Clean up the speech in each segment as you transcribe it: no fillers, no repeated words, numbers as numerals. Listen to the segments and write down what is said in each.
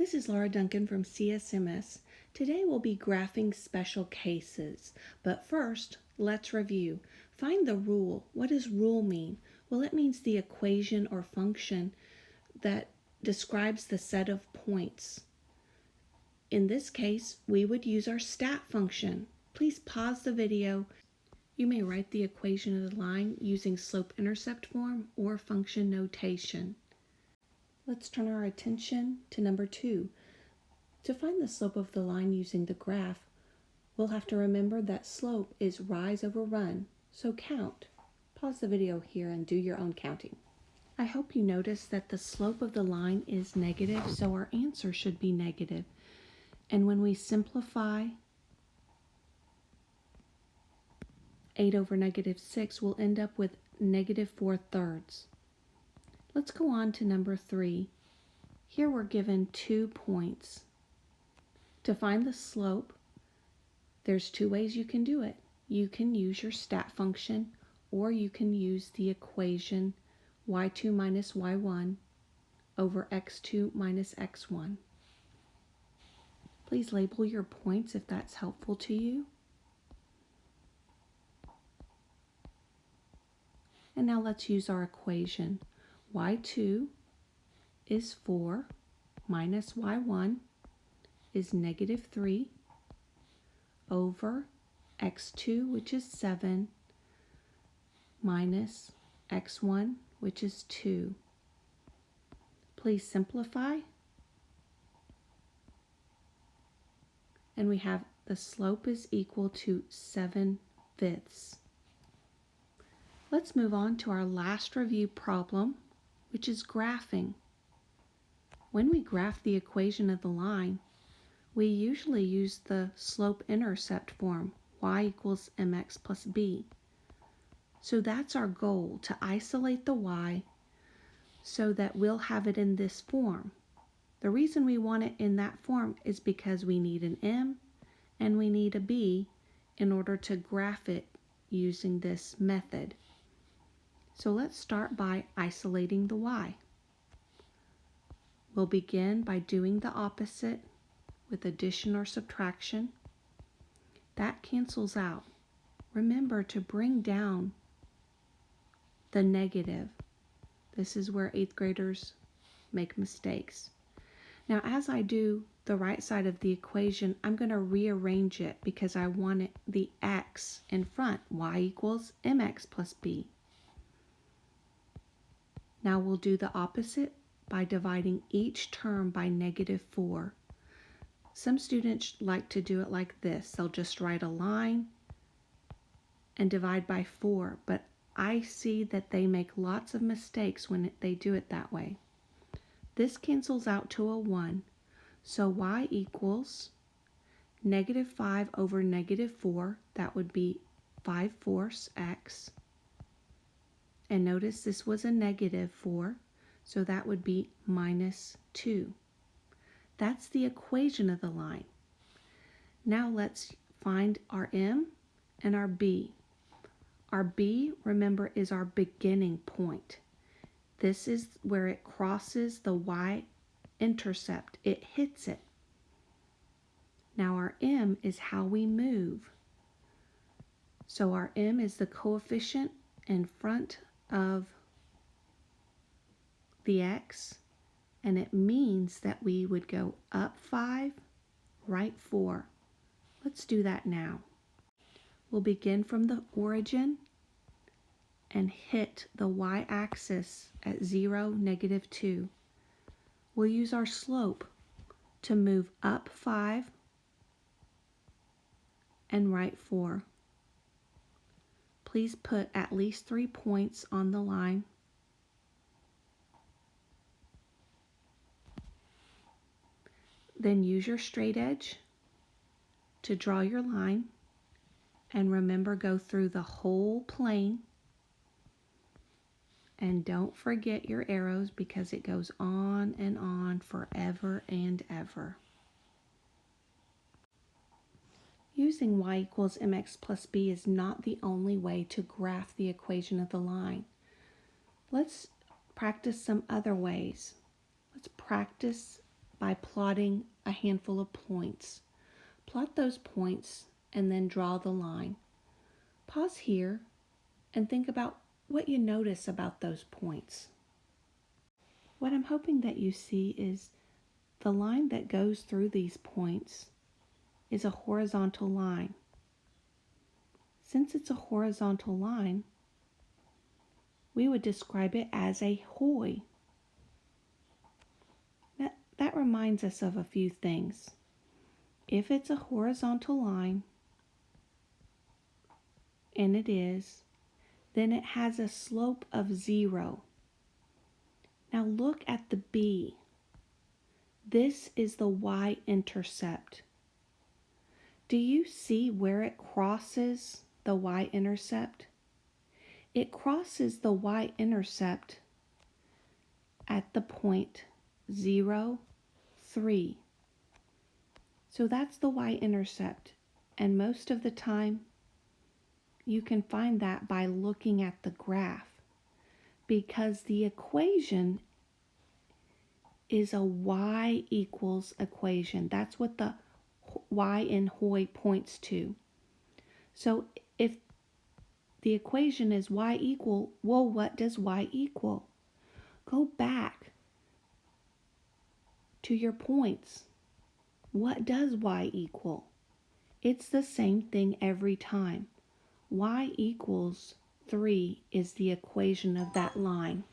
This is Laura Duncan from CSMS. Today we'll be graphing special cases, but first let's review. Find the rule. What does rule mean? Well, it means the equation or function that describes the set of points. In this case, we would use our stat function. Please pause the video. You may write the equation of the line using slope-intercept form or function notation. Let's turn our attention to number 2. To find the slope of the line using the graph, we'll have to remember that slope is rise over run, so count. Pause the video here and do your own counting. I hope you notice that the slope of the line is negative, so our answer should be negative. And when we simplify 8 over negative 6, we'll end up with negative 4/3. Let's go on to number 3. Here we're given 2 points. To find the slope, there's 2 ways you can do it. You can use your stat function, or you can use the equation y2 minus y1 over x2 minus x1. Please label your points if that's helpful to you. And now let's use our equation. y2 is 4 minus y1 is negative 3 over x2, which is 7, minus x1, which is 2. Please simplify. And we have the slope is equal to 7/5. Let's move on to our last review problem, which is graphing. When we graph the equation of the line, we usually use the slope-intercept form, y equals mx plus b. So that's our goal, to isolate the y so that we'll have it in this form. The reason we want it in that form is because we need an m and we need a b in order to graph it using this method. So let's start by isolating the y. We'll begin by doing the opposite with addition or subtraction. That cancels out. Remember to bring down the negative. This is where 8th graders make mistakes. Now, as I do the right side of the equation, I'm going to rearrange it because I want the x in front. Y equals mx plus b. Now we'll do the opposite by dividing each term by negative 4. Some students like to do it like this. They'll just write a line and divide by 4, but I see that they make lots of mistakes when they do it that way. This cancels out to a 1, so y equals negative 5 over negative 4. That would be 5/4 x. And notice this was a negative 4, so that would be minus 2. That's the equation of the line. Now let's find our m and our b. Our b, remember, is our beginning point. This is where it crosses the y-intercept. It hits it. Now our m is how we move. So our m is the coefficient in front of the x, and it means that we would go up 5, right 4. Let's do that now. We'll begin from the origin and hit the y-axis at 0, negative 2. We'll use our slope to move up 5 and right 4. Please put at least 3 points on the line. Then use your straight edge to draw your line, and remember, go through the whole plane, and don't forget your arrows because it goes on and on forever and ever. Using y equals mx plus b is not the only way to graph the equation of the line. Let's practice some other ways. Let's practice by plotting a handful of points. Plot those points and then draw the line. Pause here and think about what you notice about those points. What I'm hoping that you see is the line that goes through these points is a horizontal line. Since it's a horizontal line, we would describe it as a HOI. That reminds us of a few things. If it's a horizontal line, and it is, then it has a slope of 0. Now look at the B. This is the y-intercept. Do you see where it crosses the y-intercept? It crosses the y-intercept at the point 0, 3. So that's the y-intercept, and most of the time you can find that by looking at the graph, because the equation is a y equals equation. That's what the y in HOI points to. So if the equation is y equal, well, what does y equal? Go back to your points. What does y equal? It's the same thing every time. Y equals 3 is the equation of that line.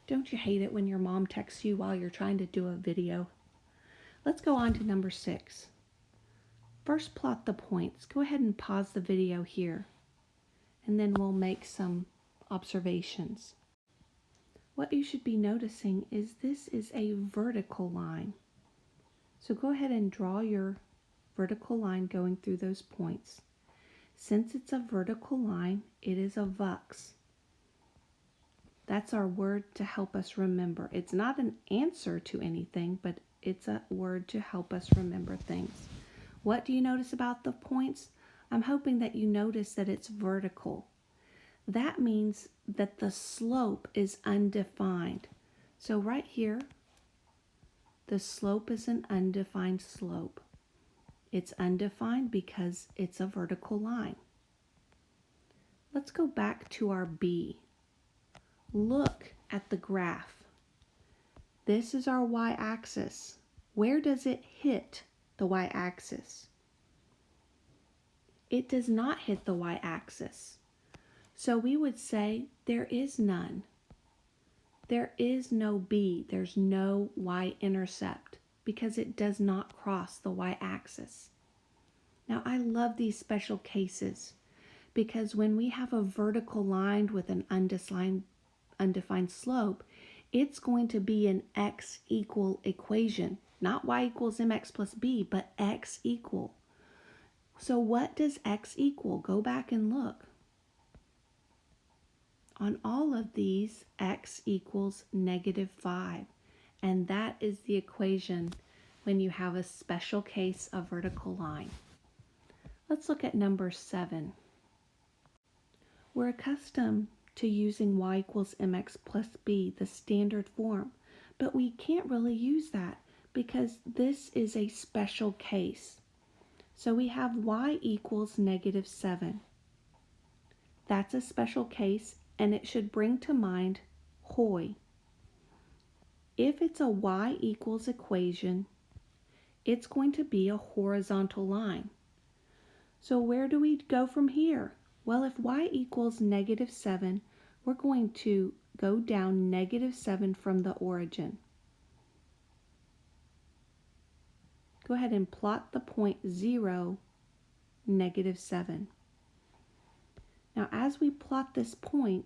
Don't you hate it when your mom texts you while you're trying to do a video? Let's go on to number 6. First, plot the points. Go ahead and pause the video here, and then we'll make some observations. What you should be noticing is this is a vertical line. So go ahead and draw your vertical line going through those points. Since it's a vertical line, it is a vux. That's our word to help us remember. It's not an answer to anything, but it's a word to help us remember things. What do you notice about the points? I'm hoping that you notice that it's vertical. That means that the slope is undefined. So right here, the slope is an undefined slope. It's undefined because it's a vertical line. Let's go back to our B. Look at the graph. This is our y-axis. Where does it hit the y-axis? It does not hit the y-axis. So we would say there is none. There is no B. There's no y-intercept, because it does not cross the y-axis. Now I love these special cases, because when we have a vertical line with an undefined slope, it's going to be an x equal equation. Not y equals mx plus b, but x equal. So what does x equal? Go back and look. On all of these, x equals -5. And that is the equation when you have a special case of vertical line. Let's look at number 7. We're accustomed to using y equals mx plus b, the standard form, but we can't really use that because this is a special case. So we have y equals -7. That's a special case, and it should bring to mind HOI. If it's a y equals equation, it's going to be a horizontal line. So where do we go from here? Well, if y equals -7, we're going to go down -7 from the origin. Go ahead and plot the point 0, -7. Now, as we plot this point,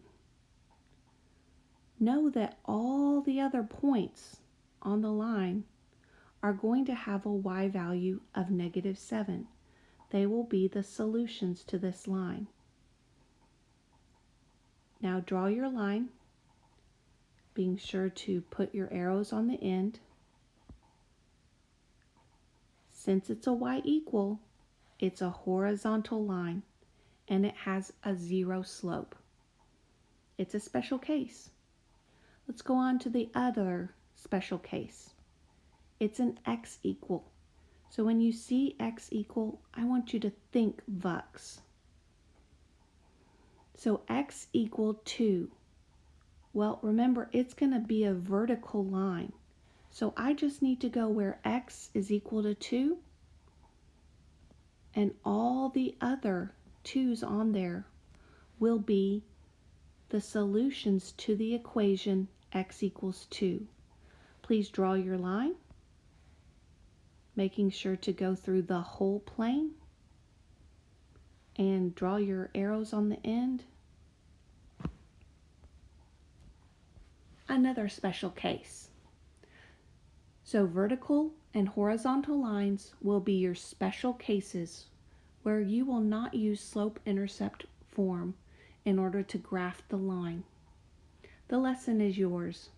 know that all the other points on the line are going to have a y value of -7. They will be the solutions to this line. Now draw your line, being sure to put your arrows on the end. Since it's a y equal, it's a horizontal line, and it has a 0 slope. It's a special case. Let's go on to the other special case. It's an x equal. So when you see x equal, I want you to think VUX. So x equal 2. Well, remember, it's going to be a vertical line. So I just need to go where x is equal to 2, and all the other 2's on there will be the solutions to the equation x equals 2. Please draw your line, making sure to go through the whole plane, and draw your arrows on the end. Another special case. So vertical and horizontal lines will be your special cases where you will not use slope-intercept form in order to graph the line. The lesson is yours.